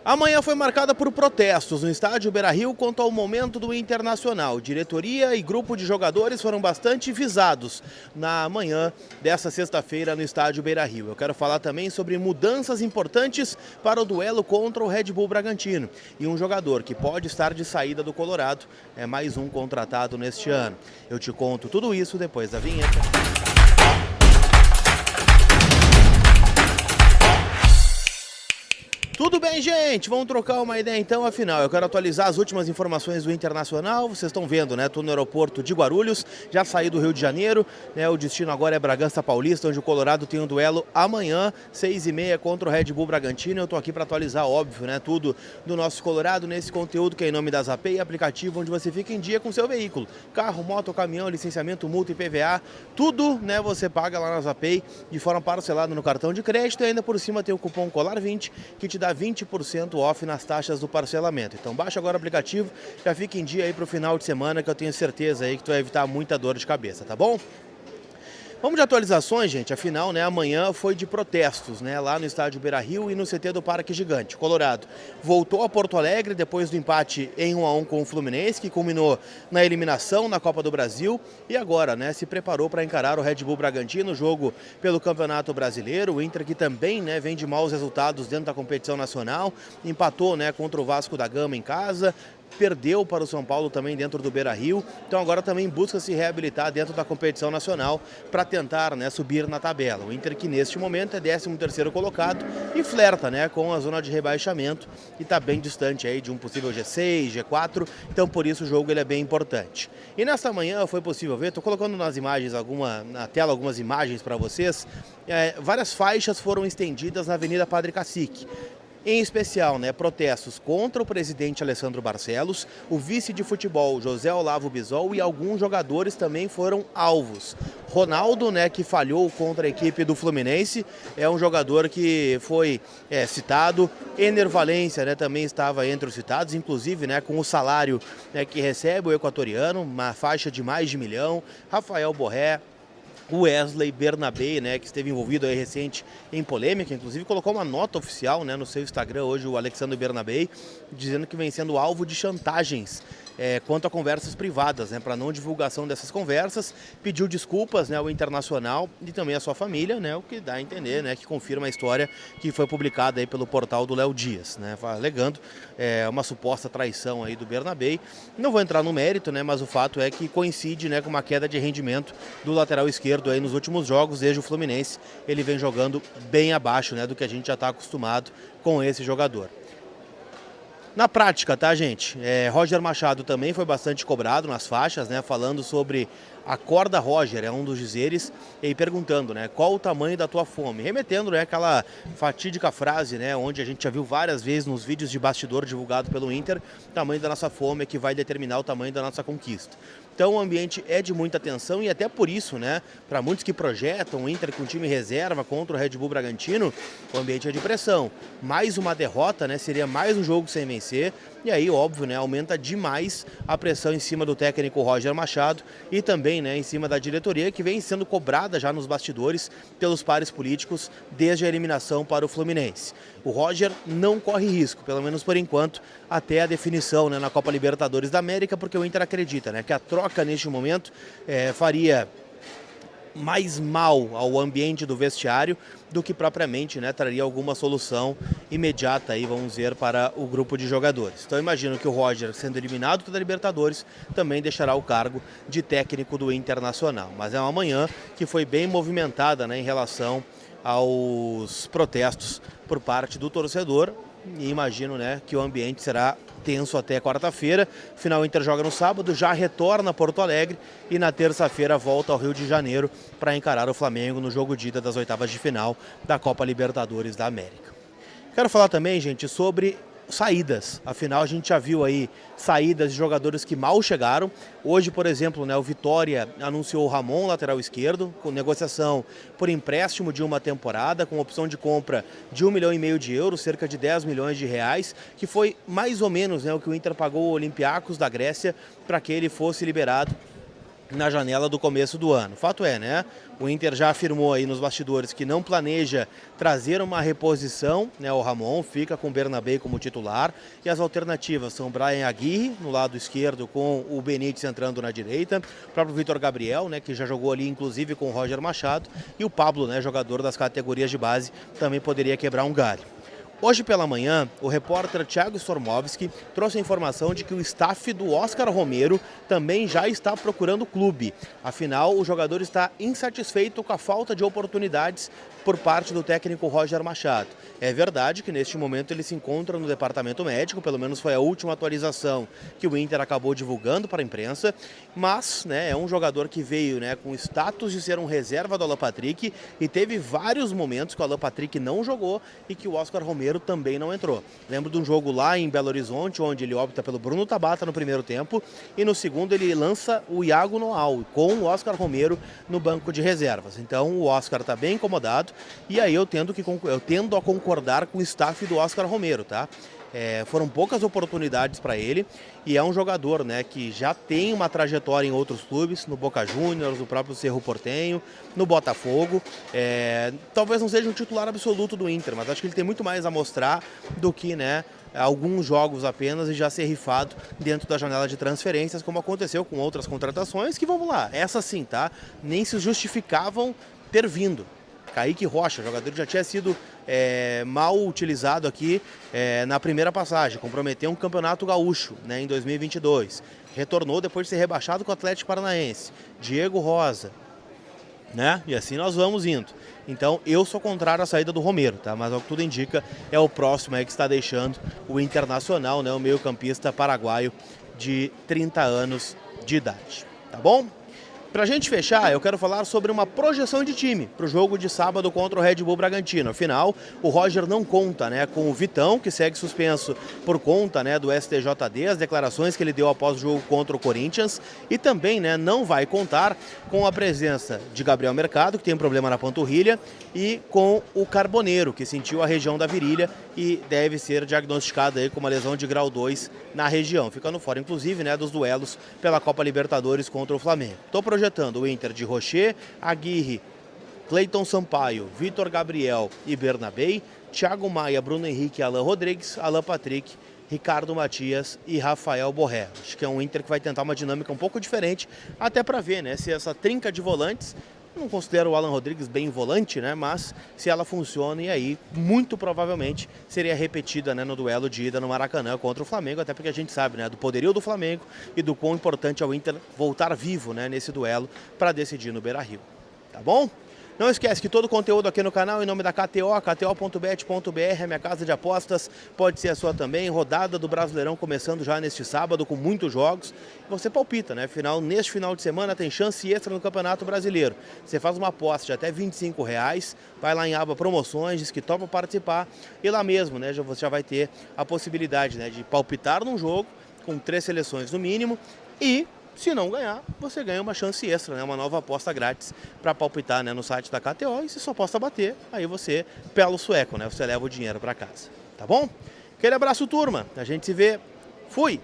Amanhã foi marcada por protestos no estádio Beira-Rio quanto ao momento do Internacional. Diretoria e grupo de jogadores foram bastante visados na manhã dessa sexta-feira no estádio Beira-Rio. Eu quero falar também sobre mudanças importantes para o duelo contra o Red Bull Bragantino. E um jogador que pode estar de saída do Colorado é mais um contratado neste ano. Eu te conto tudo isso depois da vinheta. Tudo bem, gente? Vamos trocar uma ideia então, afinal. Eu quero atualizar as últimas informações do Internacional. Vocês estão vendo, né? Estou no aeroporto de Guarulhos, já saí do Rio de Janeiro, né? O destino agora é Bragança Paulista, onde o Colorado tem um duelo amanhã, 6h30, contra o Red Bull Bragantino. Eu estou aqui para atualizar, óbvio, né? Tudo do nosso Colorado nesse conteúdo que é em nome da Zapay, aplicativo onde você fica em dia com seu veículo. Carro, moto, caminhão, licenciamento, multa e PVA, tudo, né? Você paga lá na Zapay de forma parcelada no cartão de crédito e ainda por cima tem o cupom COLAR20 que te dá 20% off nas taxas do parcelamento. Então baixa agora o aplicativo, já fica em dia aí para o final de semana que eu tenho certeza aí que tu vai evitar muita dor de cabeça, tá bom? Vamos de atualizações, gente. Afinal, né, amanhã foi de protestos, né, lá no estádio Beira-Rio e no CT do Parque Gigante. O Colorado voltou a Porto Alegre depois do empate em 1-1 com o Fluminense, que culminou na eliminação na Copa do Brasil e agora, né, se preparou para encarar o Red Bull Bragantino, jogo pelo Campeonato Brasileiro. O Inter que também, né, vem de maus resultados dentro da competição nacional, empatou, né, contra o Vasco da Gama em casa, perdeu para o São Paulo também dentro do Beira-Rio, então agora também busca se reabilitar dentro da competição nacional para tentar, né, subir na tabela. O Inter que neste momento é 13º colocado e flerta, né, com a zona de rebaixamento e está bem distante aí de um possível G6, G4, então por isso o jogo ele é bem importante. E nesta manhã foi possível ver, estou colocando nas imagens na tela algumas imagens para vocês, várias faixas foram estendidas na Avenida Padre Cacique. Em especial, né, protestos contra o presidente Alessandro Barcelos, o vice de futebol José Olavo Bisol e alguns jogadores também foram alvos. Ronaldo, né, que falhou contra a equipe do Fluminense, é um jogador que foi citado. Ener Valencia, né, também estava entre os citados, inclusive, né, com o salário, né, que recebe o equatoriano, uma faixa de mais de 1 milhão. Rafael Borré, o Wesley Bernabé, né, que esteve envolvido aí recente em polêmica, inclusive colocou uma nota oficial, né, no seu Instagram hoje, o Alexandre Bernabé, dizendo que vem sendo alvo de chantagens quanto a conversas privadas, né, para não divulgação dessas conversas, pediu desculpas, né, ao Internacional e também à sua família, né, o que dá a entender, né, que confirma a história que foi publicada aí pelo portal do Léo Dias, né, alegando uma suposta traição aí do Bernabé. Não vou entrar no mérito, né, mas o fato é que coincide, né, com uma queda de rendimento do lateral esquerdo aí nos últimos jogos, desde o Fluminense, ele vem jogando bem abaixo, né, do que a gente já está acostumado com esse jogador. Na prática, tá, gente? Roger Machado também foi bastante cobrado nas faixas, né? Falando sobre acorda Roger, é um dos dizeres, e perguntando, né? Qual o tamanho da tua fome? Remetendo, né, aquela fatídica frase, né? Onde a gente já viu várias vezes nos vídeos de bastidor divulgado pelo Inter, o tamanho da nossa fome é que vai determinar o tamanho da nossa conquista. Então o ambiente é de muita tensão e até por isso, né, para muitos que projetam o Inter com time reserva contra o Red Bull Bragantino, o ambiente é de pressão. Mais uma derrota, né, seria mais um jogo sem vencer e aí, óbvio, né, aumenta demais a pressão em cima do técnico Roger Machado e também, né, em cima da diretoria que vem sendo cobrada já nos bastidores pelos pares políticos desde a eliminação para o Fluminense. O Roger não corre risco, pelo menos por enquanto, até a definição, né, na Copa Libertadores da América, porque o Inter acredita, né, que a troca neste momento faria mais mal ao ambiente do vestiário do que propriamente, né, traria alguma solução imediata aí, vamos ver, para o grupo de jogadores. Então eu imagino que o Roger, sendo eliminado da Libertadores, também deixará o cargo de técnico do Internacional. Mas é uma manhã que foi bem movimentada, né, em relação aos protestos por parte do torcedor e imagino, né, que o ambiente será tenso até quarta-feira. Final, o Inter joga no sábado, já retorna a Porto Alegre e na terça-feira volta ao Rio de Janeiro para encarar o Flamengo no jogo de ida das oitavas de final da Copa Libertadores da América. Quero falar também, gente, sobre saídas. Afinal, a gente já viu aí saídas de jogadores que mal chegaram. Hoje, por exemplo, né, o Vitória anunciou o Ramon, lateral esquerdo, com negociação por empréstimo de uma temporada, com opção de compra de 1,5 milhão de euros, cerca de 10 milhões de reais, que foi mais ou menos, né, o que o Inter pagou ao Olympiacos da Grécia para que ele fosse liberado na janela do começo do ano. Fato é, né? O Inter já afirmou aí nos bastidores que não planeja trazer uma reposição, né? O Ramon fica com o Bernabé como titular e as alternativas são Brian Aguirre no lado esquerdo com o Benítez entrando na direita, o próprio Vitor Gabriel, né? Que já jogou ali inclusive com o Roger Machado e o Pablo, né? Jogador das categorias de base, também poderia quebrar um galho. Hoje pela manhã, o repórter Thiago Stormovski trouxe a informação de que o staff do Oscar Romero também já está procurando o clube. Afinal, o jogador está insatisfeito com a falta de oportunidades por parte do técnico Roger Machado. É verdade que neste momento ele se encontra no departamento médico, pelo menos foi a última atualização que o Inter acabou divulgando para a imprensa, mas né, é um jogador que veio né, com status de ser um reserva do Alan Patrick e teve vários momentos que o Alan Patrick não jogou e que o Oscar Romero também não entrou. Lembro de um jogo lá em Belo Horizonte, onde ele opta pelo Bruno Tabata no primeiro tempo e no segundo ele lança o Iago Noal com o Oscar Romero no banco de reservas. Então o Oscar está bem incomodado e aí eu tendo a concordar com o staff do Oscar Romero, tá? Foram poucas oportunidades para ele e é um jogador né, que já tem uma trajetória em outros clubes, no Boca Juniors, no próprio Cerro Porteño, no Botafogo. Talvez não seja um titular absoluto do Inter, mas acho que ele tem muito mais a mostrar do que né, alguns jogos apenas e já ser rifado dentro da janela de transferências, como aconteceu com outras contratações que, vamos lá, essas sim, tá? Nem se justificavam ter vindo. Kaique Rocha, jogador que já tinha sido mal utilizado aqui na primeira passagem, comprometeu um campeonato gaúcho né, em 2022, retornou depois de ser rebaixado com o Atlético Paranaense, Diego Rosa, né? E assim nós vamos indo. Então eu sou contrário à saída do Romero, tá? Mas ao que tudo indica é o próximo aí que está deixando o Internacional, né? O meio-campista paraguaio de 30 anos de idade, tá bom? Pra gente fechar, eu quero falar sobre uma projeção de time para o jogo de sábado contra o Red Bull Bragantino. Afinal, o Roger não conta né, com o Vitão, que segue suspenso por conta né, do STJD, as declarações que ele deu após o jogo contra o Corinthians, e também né, não vai contar com a presença de Gabriel Mercado, que tem um problema na panturrilha, e com o Carboneiro, que sentiu a região da virilha e deve ser diagnosticado aí com uma lesão de grau 2 na região, ficando fora inclusive né, dos duelos pela Copa Libertadores contra o Flamengo. Estou projetando o Inter de Rocher, Aguirre, Cleiton Sampaio, Vitor Gabriel e Bernabé, Thiago Maia, Bruno Henrique, Alan Rodrigues, Alan Patrick, Ricardo Matias e Rafael Borré. Acho que é um Inter que vai tentar uma dinâmica um pouco diferente, até para ver né, se essa trinca de volantes, não considero o Alan Rodrigues bem volante, né, mas se ela funciona e aí muito provavelmente seria repetida né, no duelo de ida no Maracanã contra o Flamengo, até porque a gente sabe né, do poderio do Flamengo e do quão importante é o Inter voltar vivo né, nesse duelo para decidir no Beira-Rio. Tá bom? Não esquece que todo o conteúdo aqui no canal, em nome da KTO, kto.bet.br, a minha casa de apostas, pode ser a sua também. Rodada do Brasileirão começando já neste sábado, com muitos jogos. Você palpita, né? Afinal, neste final de semana tem chance extra no Campeonato Brasileiro. Você faz uma aposta de até R$25, vai lá em aba promoções, diz que topa participar, e lá mesmo, né? Você já vai ter a possibilidade né, de palpitar num jogo, com 3 seleções no mínimo, e se não ganhar, você ganha uma chance extra, né? Uma nova aposta grátis para palpitar né? No site da KTO. E se sua aposta bater, aí você pela o sueco, né? Você leva o dinheiro para casa. Tá bom? Aquele abraço, turma. A gente se vê. Fui!